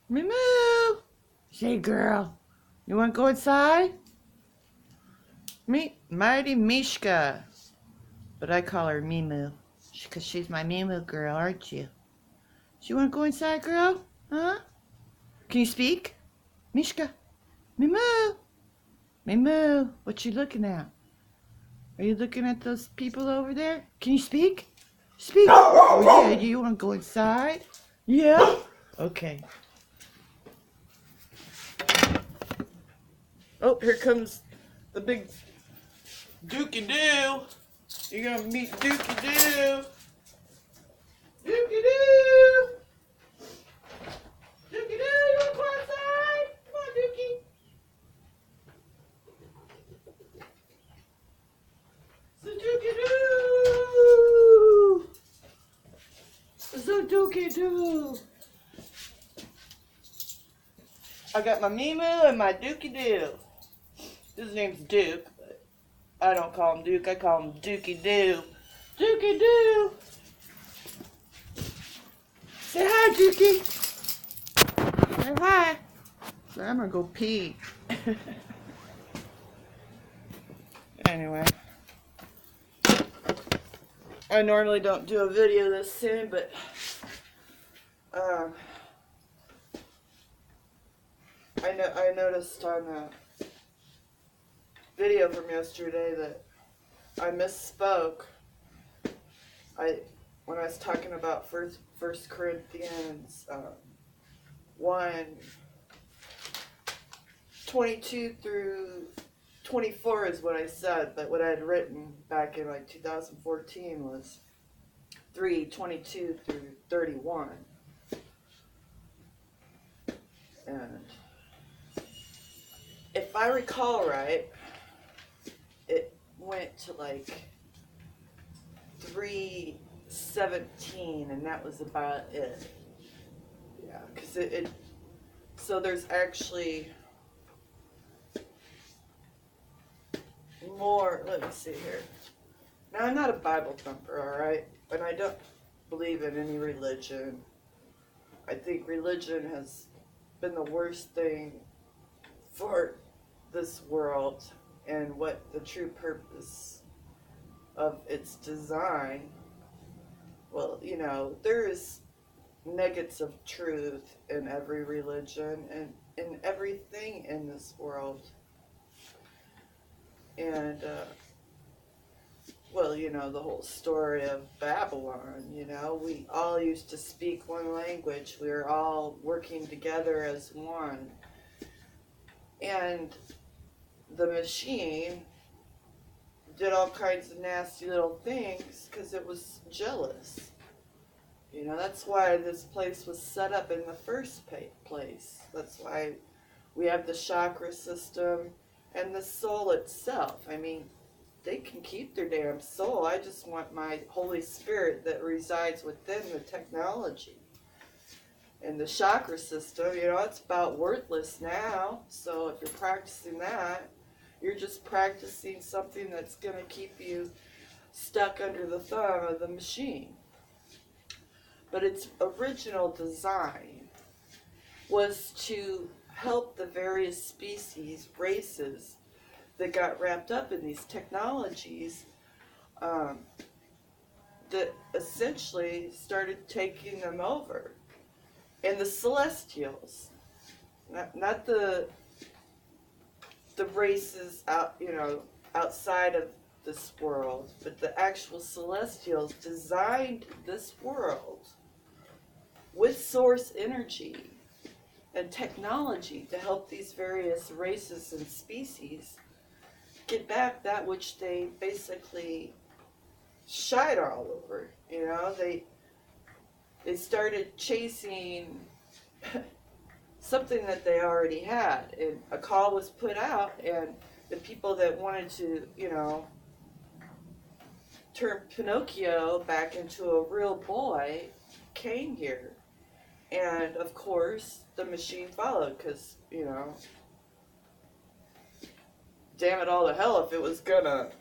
Moo. Hey, girl. You want to go inside? Meet Mighty Mishka. But I call her Mimu. Because she's my Mimu girl, aren't you? So you want to go inside, girl? Huh? Can you speak? Mishka. Mimu. Mimu. What you looking at? Are you looking at those people over there? Can you speak? Speak. Oh, yeah. You want to go inside? Yeah? Okay. Oh, here comes the big Dookie Doo. You're gonna meet Dookie Doo. Dookie Doo. Dookie Doo, you wanna go outside? Come on, Dookie. So Dookie Doo. So Dookie Doo. I got my Mimu and my Dookie Doo. His name's Duke, but I don't call him Duke. I call him Dookie Doo. Dookie Doo. Say hi, Dookie. Say hi. So I'm gonna go pee. Anyway, I normally don't do a video this soon, but I noticed on the video from yesterday that I misspoke. When I was talking about First Corinthians 1:22 through 24 is what I said, but what I had written back in like 2014 was 3:22 through 31. And if I recall right, it went to like 3:17, and that was about it. Yeah, because so there's actually more. Let me see here. Now, I'm not a Bible thumper, alright? And I don't believe in any religion. I think religion has been the worst thing for this world and what the true purpose of its design. Well, you know, there is nuggets of truth in every religion and in everything in this world. And, well, you know, the whole story of Babylon, you know, we all used to speak one language. We were all working together as one. And the machine did all kinds of nasty little things because it was jealous. You know, that's why this place was set up in the first place. That's why we have the chakra system and the soul itself. I mean, they can keep their damn soul. I just want my Holy Spirit that resides within the technology. And the chakra system, you know, it's about worthless now. So if you're practicing that, you're just practicing something that's going to keep you stuck under the thumb of the machine. But its original design was to help the various species, races, that got wrapped up in these technologies that essentially started taking them over. And the celestials, not the races out, you know, outside of this world, but the actual celestials designed this world with source energy and technology to help these various races and species get back that which they basically shied all over. You know, they started chasing something that they already had, and a call was put out, and the people that wanted to, you know, turn Pinocchio back into a real boy came here. And of course the machine followed, because, you know, damn it all to hell, if it was gonna,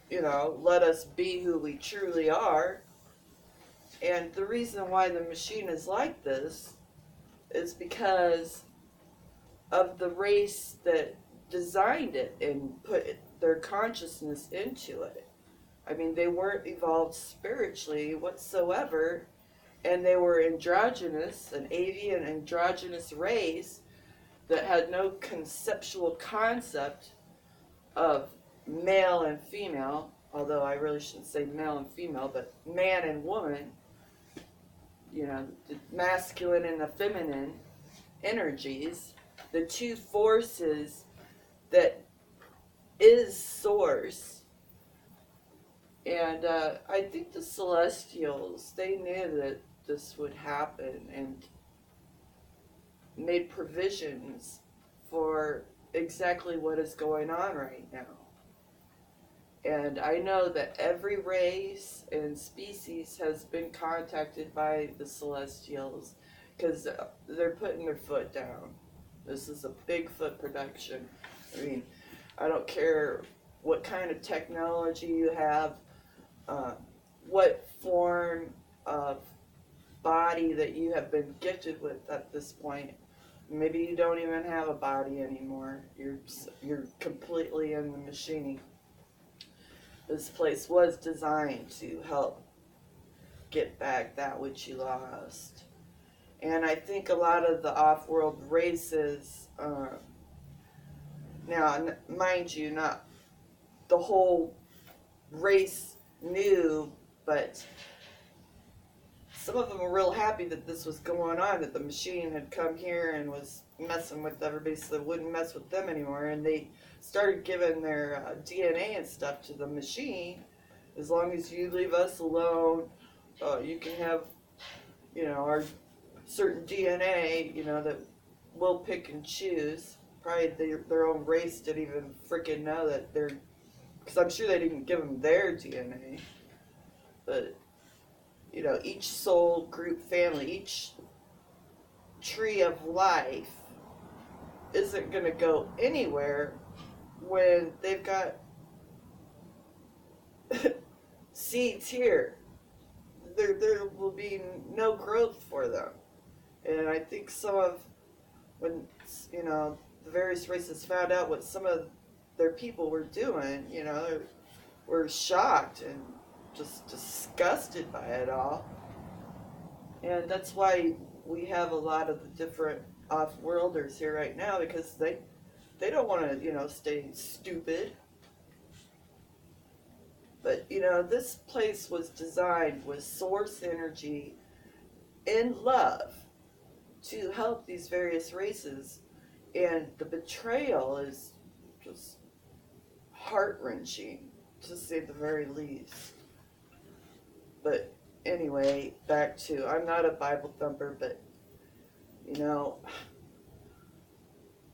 you know, let us be who we truly are. And the reason why the machine is like this is because of the race that designed it and put their consciousness into it. I mean, they weren't evolved spiritually whatsoever, and they were androgynous, an avian androgynous race that had no conceptual concept of male and female, although I really shouldn't say male and female, but man and woman, you know, the masculine and the feminine energies, the two forces that is source. And I think the Celestials, they knew that this would happen and made provisions for exactly what is going on right now. And I know that every race and species has been contacted by the Celestials because they're putting their foot down. This is a Bigfoot production. I mean, I don't care what kind of technology you have, what form of body that you have been gifted with at this point. Maybe you don't even have a body anymore. You're completely in the machine. This place was designed to help get back that which you lost. And I think a lot of the off-world races, now, mind you, not the whole race knew, but some of them were real happy that this was going on, that the machine had come here and was messing with everybody so they wouldn't mess with them anymore. And they started giving their DNA and stuff to the machine. As long as you leave us alone, you can have, you know, our certain DNA, you know, that we'll pick and choose. Probably their own race didn't even freaking know that they're, because I'm sure they didn't give them their DNA. But, you know, each soul, group, family, each tree of life isn't going to go anywhere when they've got seeds here. There will be no growth for them. And I think when, you know, the various races found out what some of their people were doing, you know, were shocked and just disgusted by it all. And that's why we have a lot of the different off-worlders here right now, because they don't want to, you know, stay stupid. But, you know, this place was designed with source energy and love to help these various races. And the betrayal is just heart-wrenching, to say the very least. But anyway, back to, I'm not a Bible thumper, but, you know,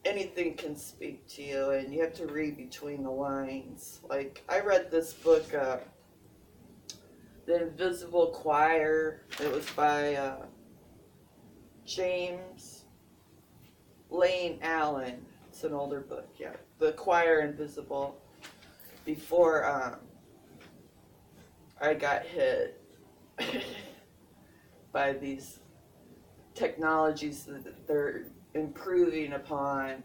anything can speak to you, and you have to read between the lines. Like, I read this book, The Invisible Choir. It was by James Lane Allen. It's an older book, yeah. The Choir Invisible. Before I got hit by these technologies that they're improving upon.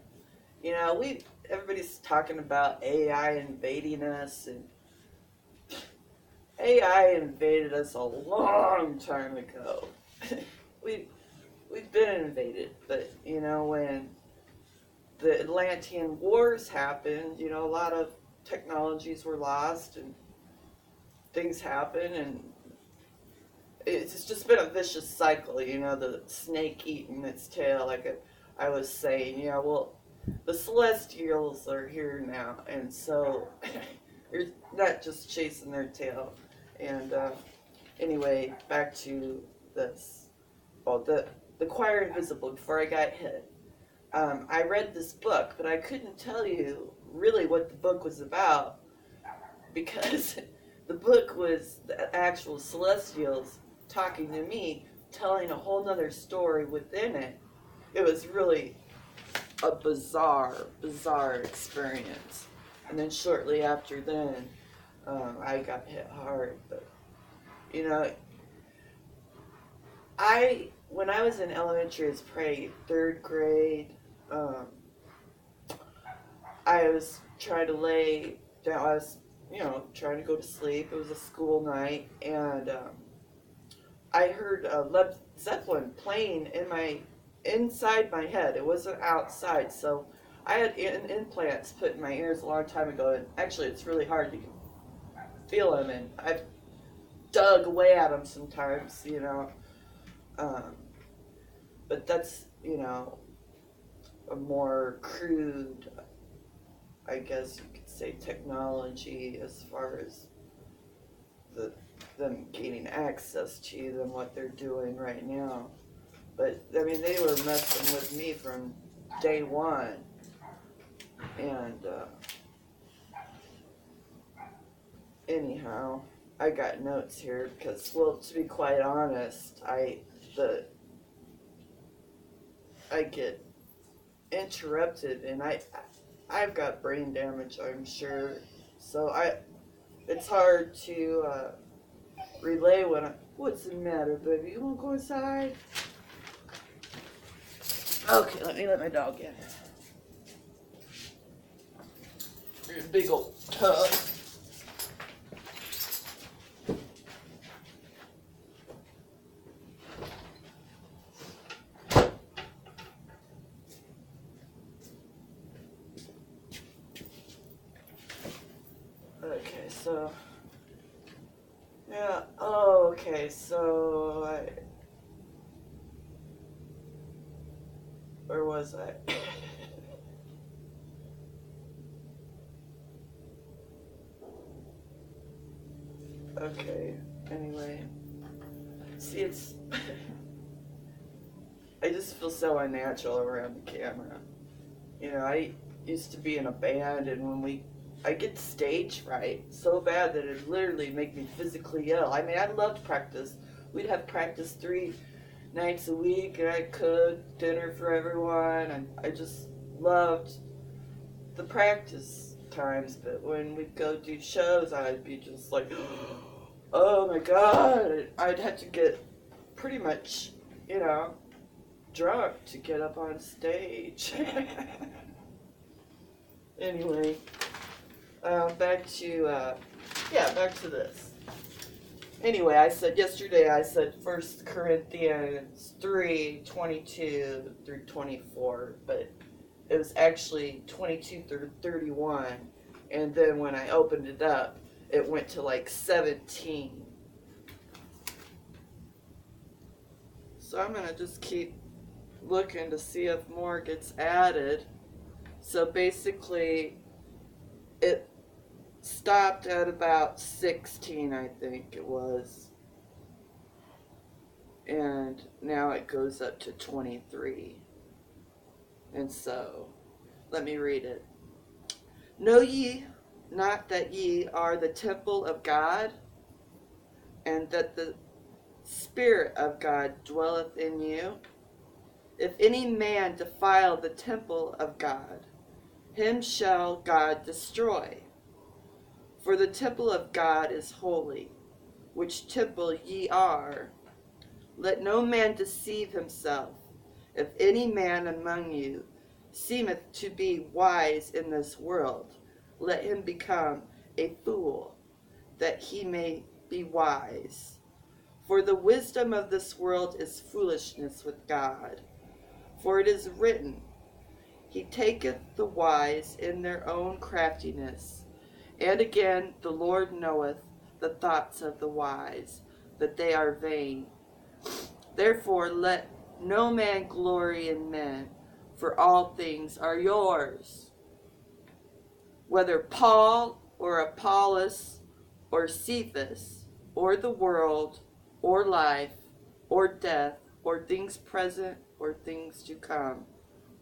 You know, everybody's talking about AI invading us, and AI invaded us a long time ago. We've been invaded, but you know, when the Atlantean Wars happened, you know, a lot of technologies were lost and things happened, and it's just been a vicious cycle, you know, the snake eating its tail, like I was saying, you know, well, the Celestials are here now, and so you're not just chasing their tail. And anyway, back to this. Well, the Choir Invisible, before I got hit. I read this book, but I couldn't tell you really what the book was about, because the book was the actual Celestials talking to me, telling a whole nother story within it. It was really a bizarre experience. And then shortly after then, I got hit hard. But, you know, I when I was in elementary, it's probably third grade. I was trying to lay down. I was, trying to go to sleep. It was a school night, and I heard Led Zeppelin playing inside my head. It wasn't outside, so I had implants put in my ears a long time ago, and actually, it's really hard. You can feel them, and I've dug away at them sometimes. Um, but that's a more crude, I guess you could say, technology as far as them gaining access to you than what they're doing right now. But I mean, they were messing with me from day one, and anyhow, I got notes here because, well, to be quite honest, I get interrupted, and I've got brain damage, I'm sure. So it's hard to relay what's the matter, baby? You wanna go inside? Okay, let me let my dog in. Big old tub. Okay, so yeah. Oh, okay, so where was I? Okay. Anyway, see, I just feel so unnatural around the camera. I used to be in a band, and I get stage fright so bad that it literally make me physically ill. I mean, I loved practice. We'd have practice 3 nights a week, and I'd cook dinner for everyone, and I just loved the practice times. But when we'd go do shows, I'd be just like, oh my God. I'd have to get pretty much, drunk to get up on stage. Anyway, back to this. Anyway, yesterday I said 1 Corinthians 3:22 through 24, but it was actually 22 through 31, and then when I opened it up, it went to like 17. So I'm going to just keep looking to see if more gets added. So basically, it stopped at about 16, I think it was. And now it goes up to 23. And so, let me read it. Know ye not that ye are the temple of God, and that the Spirit of God dwelleth in you? If any man defile the temple of God, him shall God destroy. For the temple of God is holy, which temple ye are. Let no man deceive himself. If any man among you seemeth to be wise in this world, let him become a fool, that he may be wise. For the wisdom of this world is foolishness with God. For it is written, He taketh the wise in their own craftiness. And again, the Lord knoweth the thoughts of the wise, that they are vain. Therefore let no man glory in men, for all things are yours. Whether Paul or Apollos or Cephas or the world or life or death or things present or things to come,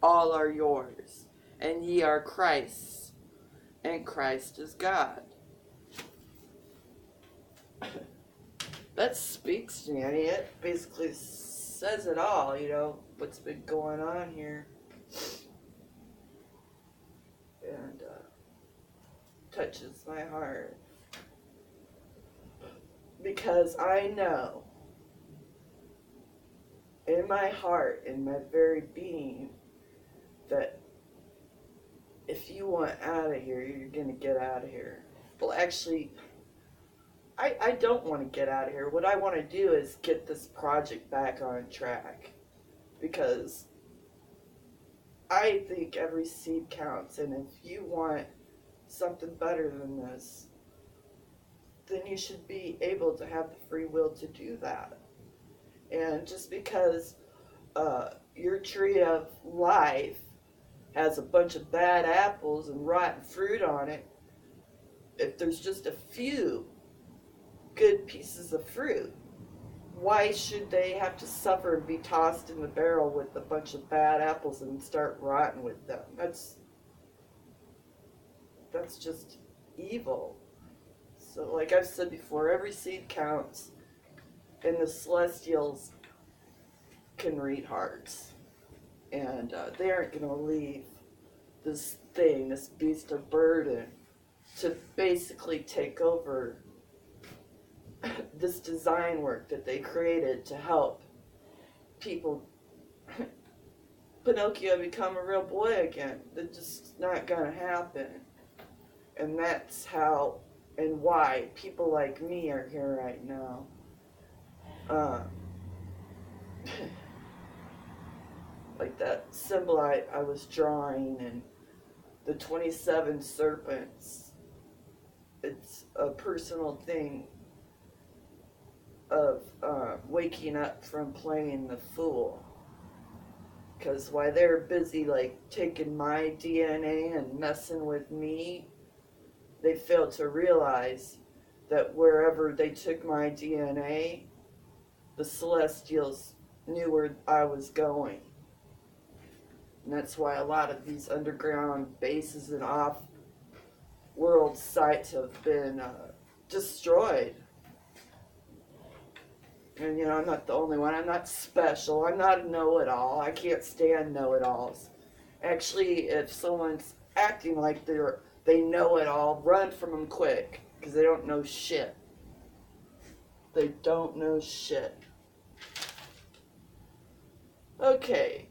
all are yours, and ye are Christ's, and Christ is God. That speaks to me. I mean, it basically says it all, what's been going on here. And touches my heart. Because I know in my heart, in my very being, that if you want out of here, you're going to get out of here. Well, actually, I don't want to get out of here. What I want to do is get this project back on track, because I think every seed counts, and if you want something better than this, then you should be able to have the free will to do that. And just because your tree of life has a bunch of bad apples and rotten fruit on it, if there's just a few good pieces of fruit, why should they have to suffer and be tossed in the barrel with a bunch of bad apples and start rotting with them? That's just evil. So, like I've said before, every seed counts, and the Celestials can read hearts, and they aren't going to leave this thing, this beast of burden, to basically take over this design work that they created to help people Pinocchio become a real boy again. That's just not going to happen. And that's how and why people like me are here right now. Like that symbol I was drawing, and the 27 serpents. It's a personal thing of waking up from playing the fool. Because while they're busy like taking my DNA and messing with me, they failed to realize that wherever they took my DNA, the Celestials knew where I was going. And that's why a lot of these underground bases and off-world sites have been destroyed. And, you know, I'm not the only one. I'm not special. I'm not a know-it-all. I can't stand know-it-alls. Actually, if someone's acting like they know it all, run from them quick, because they don't know shit. They don't know shit. Okay.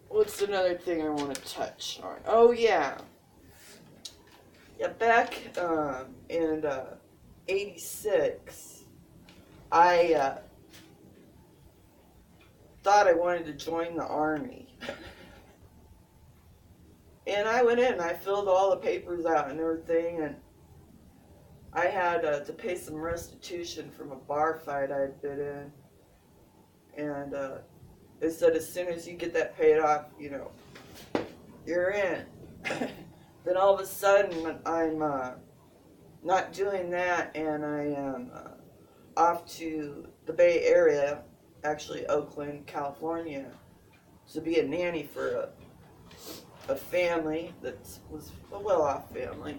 What's another thing I want to touch on? Oh, yeah. Yeah, back in 86, I thought I wanted to join the Army. And I went in and I filled all the papers out and everything, and I had to pay some restitution from a bar fight I had been in. And they said as soon as you get that paid off, you know, you're in. Then all of a sudden I'm not doing that, and I am off to the Bay Area, actually Oakland, California, to be a nanny for a family that was a well-off family.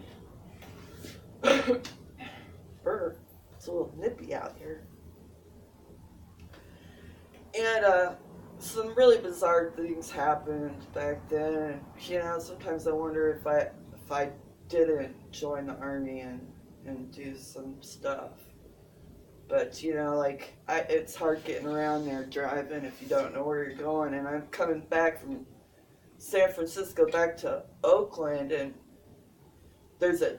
Brr, it's a little nippy out here. And some really bizarre things happened back then. You know, sometimes I wonder if I didn't join the Army and do some stuff. But, you know, like, it's hard getting around there driving if you don't know where you're going. And I'm coming back from San Francisco back to Oakland, and there was a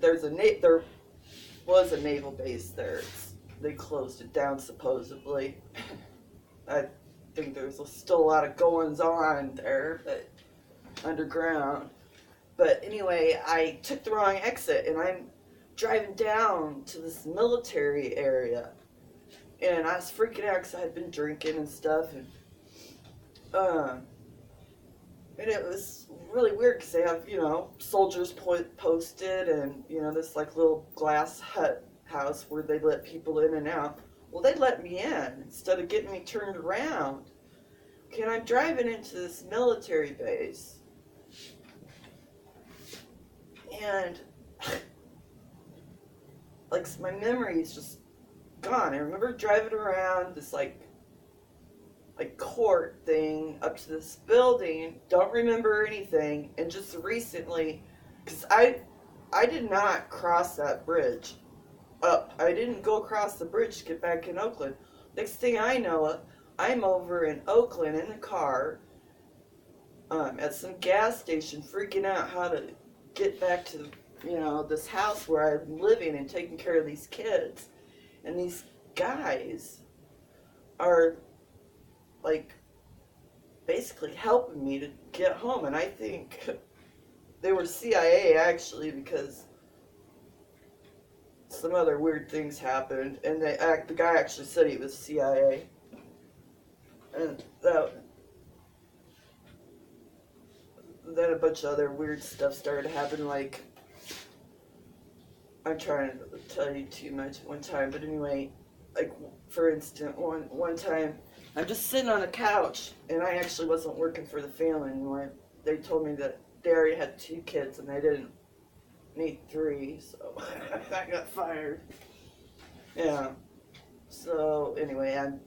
naval base there. They closed it down, supposedly. I think there's still a lot of goings on there, but underground. But anyway, I took the wrong exit, and I'm driving down to this military area, and I was freaking out because I had been drinking and stuff, and it was really weird because they have, you know, soldiers posted, and, you know, this like little glass hut house where they let people in and out. Well, they let me in instead of getting me turned around. Okay, and I'm driving into this military base, and like my memory is just gone. I remember driving around this like court thing up to this building. Don't remember anything, and just recently, because I did not cross that bridge up. I didn't go across the bridge to get back in Oakland. Next thing I know, I'm over in Oakland in the car at some gas station freaking out how to get back to, this house where I'm living and taking care of these kids. And these guys are like basically helping me to get home. And I think they were CIA actually, because some other weird things happened. And the guy actually said he was CIA. And then a bunch of other weird stuff started to happen, like, I'm trying to tell you too much at one time, but anyway, like, for instance, one time, I'm just sitting on a couch, and I actually wasn't working for the family anymore. They told me that they already had 2 kids, and they didn't need 3, so I got fired. Yeah. So, anyway, I'm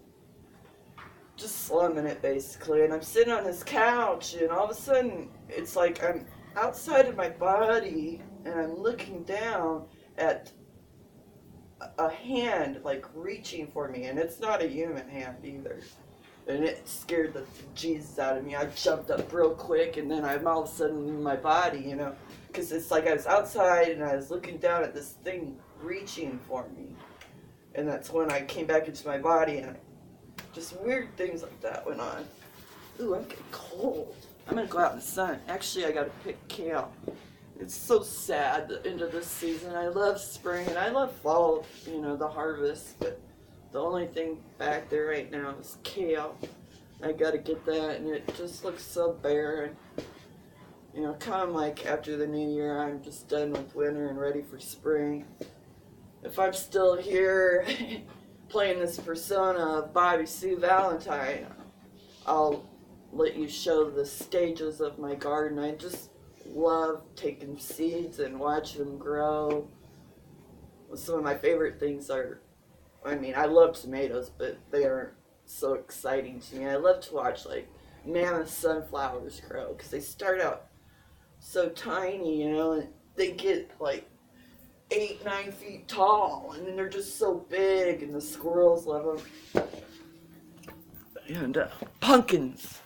just slumming it, basically, and I'm sitting on this couch, and all of a sudden, it's like I'm outside of my body, and I'm looking down at a hand, like, reaching for me, and it's not a human hand either, and it scared the Jesus out of me. I jumped up real quick, and then I'm all of a sudden in my body, because it's like I was outside, and I was looking down at this thing reaching for me, and that's when I came back into my body, and just weird things like that went on. Ooh, I'm getting cold. I'm gonna go out in the sun. Actually, I gotta pick kale. It's so sad, the end of this season. I love spring and I love fall, the harvest, but the only thing back there right now is kale. I gotta get that, and it just looks so barren. Come like after the new year, I'm just done with winter and ready for spring. If I'm still here playing this persona of Bobby Sue Valentine, I'll let you show the stages of my garden. I just love taking seeds and watching them grow. Some of my favorite things are, I love tomatoes, but they aren't so exciting to me. I love to watch like mammoth sunflowers grow, because they start out so tiny, and they get like 8-9 feet tall, and then they're just so big, and the squirrels love them. And pumpkins.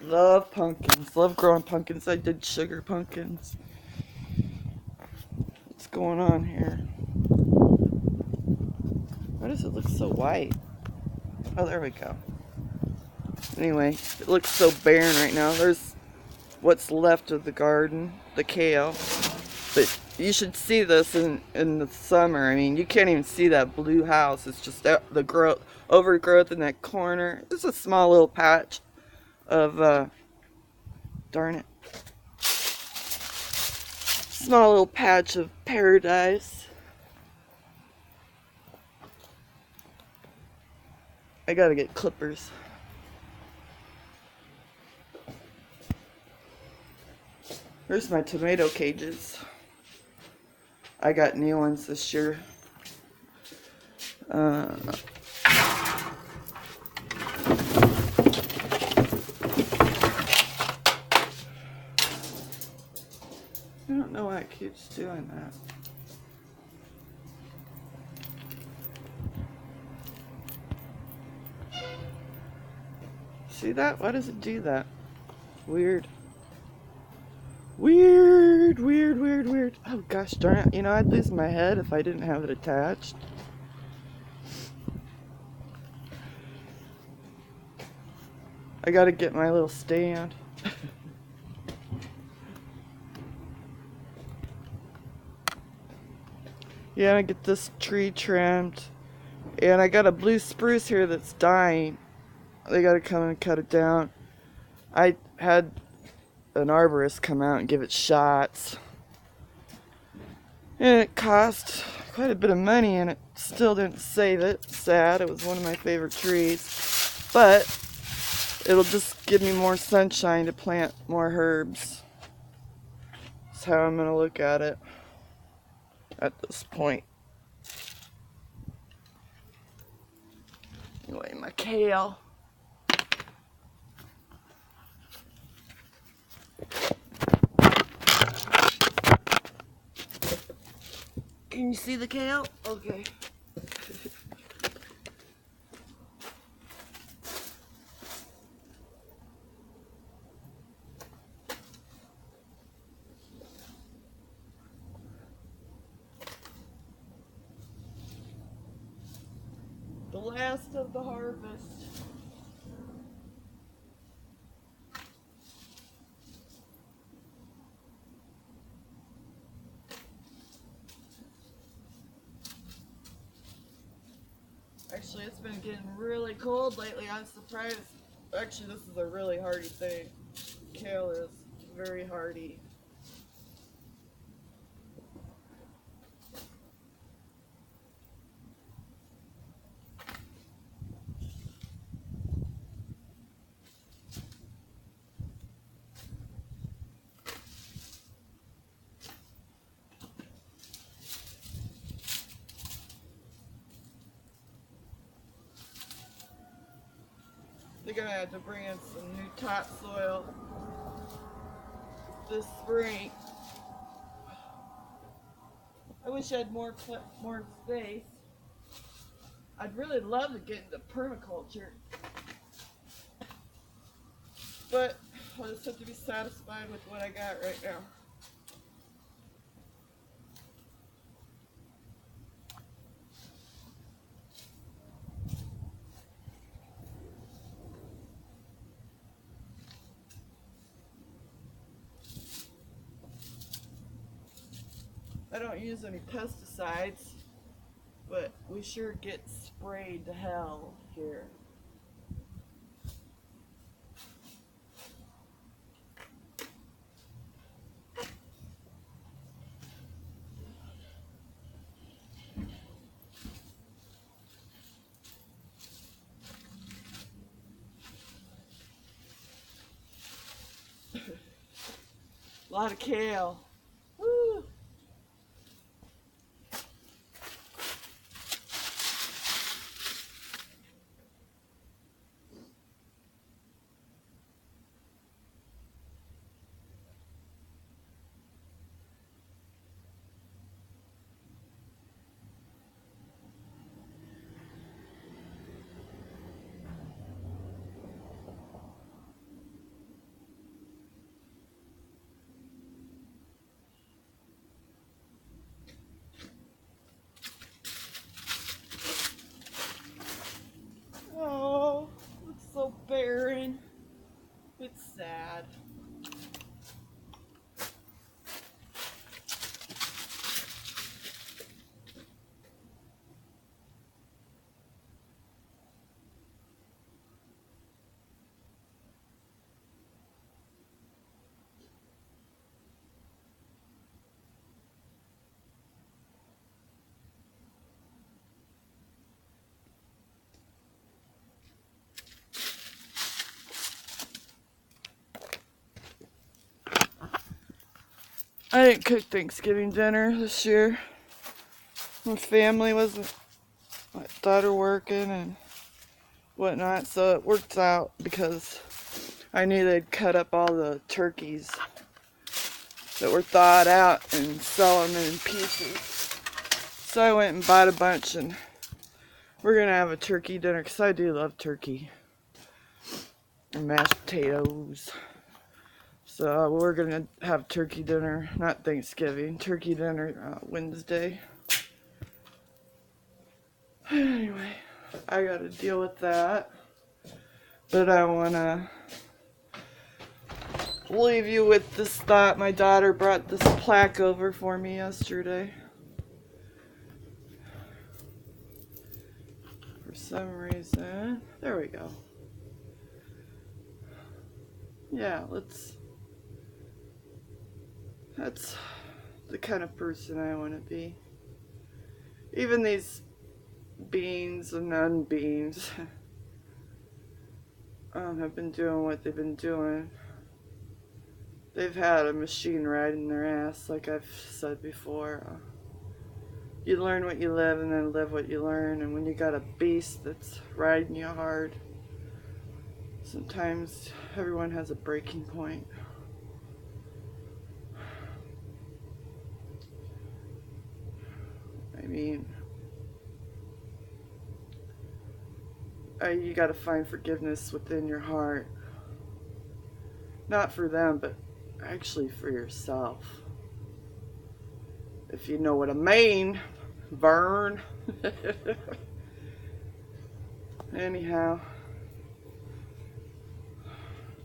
Love pumpkins. Love growing pumpkins. I did sugar pumpkins. What's going on here? Why does it look so white? Oh, there we go. Anyway, it looks so barren right now. There's what's left of the garden, the kale. But you should see this in the summer. You can't even see that blue house. It's just the overgrowth in that corner. It's a small little patch of, darn it. Small little patch of paradise. I gotta get clippers. Here's my tomato cages. I got new ones this year. I don't know why it keeps doing that. See that? Why does it do that? Weird. Weird, weird, weird, weird. Oh gosh darn it. I'd lose my head if I didn't have it attached. I gotta get my little stand. Yeah, I get this tree trimmed. And I got a blue spruce here that's dying. They gotta come and cut it down. I had an arborist come out and give it shots. And it cost quite a bit of money, and it still didn't save it. Sad. It was one of my favorite trees. But it'll just give me more sunshine to plant more herbs. That's how I'm going to look at it at this point. Anyway, my kale. Can you see the kale? Okay. last of the harvest. Actually, it's been getting really cold lately. I'm surprised. Actually, this is a really hardy thing. Kale is very hardy. They're gonna have to bring in some new topsoil this spring. I wish I had more space. I'd really love to get into permaculture, but I just have to be satisfied with what I got right now. I don't use any pesticides, but we sure get sprayed to hell here. A lot of kale. Woo! Oh, it's so barren. It's sad. I didn't cook Thanksgiving dinner this year. My family wasn't, my daughter working and whatnot, so it worked out because I knew they'd cut up all the turkeys that were thawed out and sell them in pieces. So I went and bought a bunch, and we're going to have a turkey dinner because I do love turkey and mashed potatoes. So we're going to have turkey dinner, not Thanksgiving, turkey dinner Wednesday. Anyway, I got to deal with that. But I want to leave you with this thought. My daughter brought this plaque over for me yesterday. For some reason. There we go. Yeah, that's the kind of person I want to be. Even these beans and non-beans have been doing what they've been doing. They've had a machine riding their ass, like I've said before. You learn what you live and then live what you learn. And when you got a beast that's riding you hard, sometimes everyone has a breaking point. I mean, you gotta find forgiveness within your heart. Not for them, but actually for yourself. If you know what I mean, Vern. Anyhow,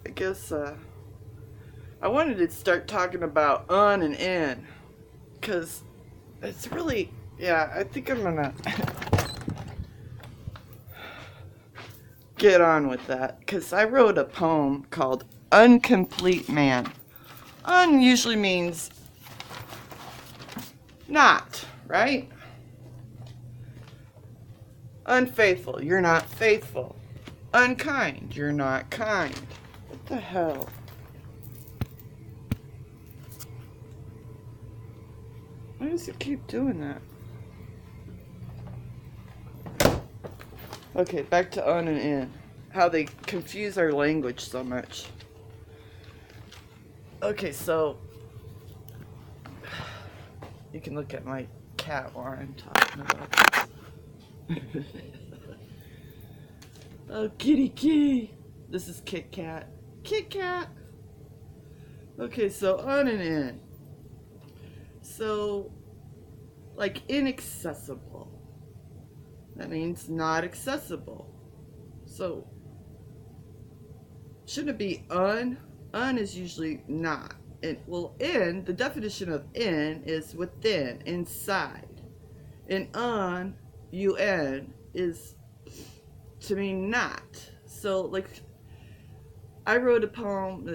I guess I wanted to start talking about on and in, because it's really, yeah, I think I'm gonna get on with that, because I wrote a poem called Uncomplete Man. Un usually means not, right? Unfaithful, you're not faithful. Unkind, you're not kind. What the hell? Why does it keep doing that? Okay, back to on and in. How they confuse our language so much. Okay, so you can look at my cat while I'm talking about this. Oh, kitty kitty. This is Kit Kat. Kit Kat. Okay, so on and in. So, like inaccessible. That means not accessible. So, shouldn't it be un? Un is usually not. And, well, in, the definition of in is within, inside. And un, un, is to mean not. So, like, I wrote a poem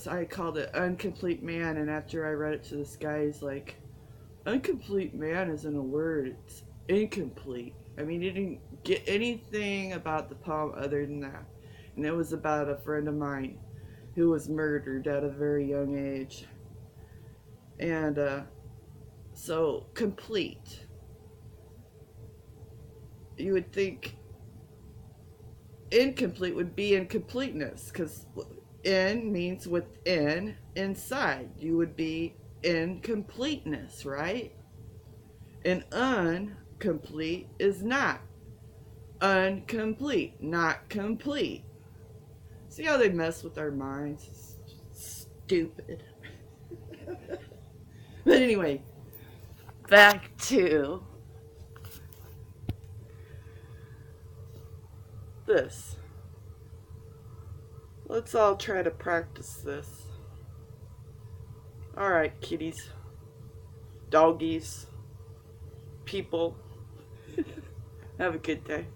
I called it Uncomplete Man, and after I read it to this guy, he's like, Uncomplete Man isn't a word, it's incomplete. I mean, he didn't get anything about the poem other than that. And it was about a friend of mine who was murdered at a very young age. And so, complete. You would think incomplete would be incompleteness, because in means within, inside. You would be incompleteness, right? And uncomplete is not. Uncomplete, not complete. See how they mess with our minds? Stupid. But anyway, back to this. Let's all try to practice this. Alright, kitties, doggies, people. Have a good day.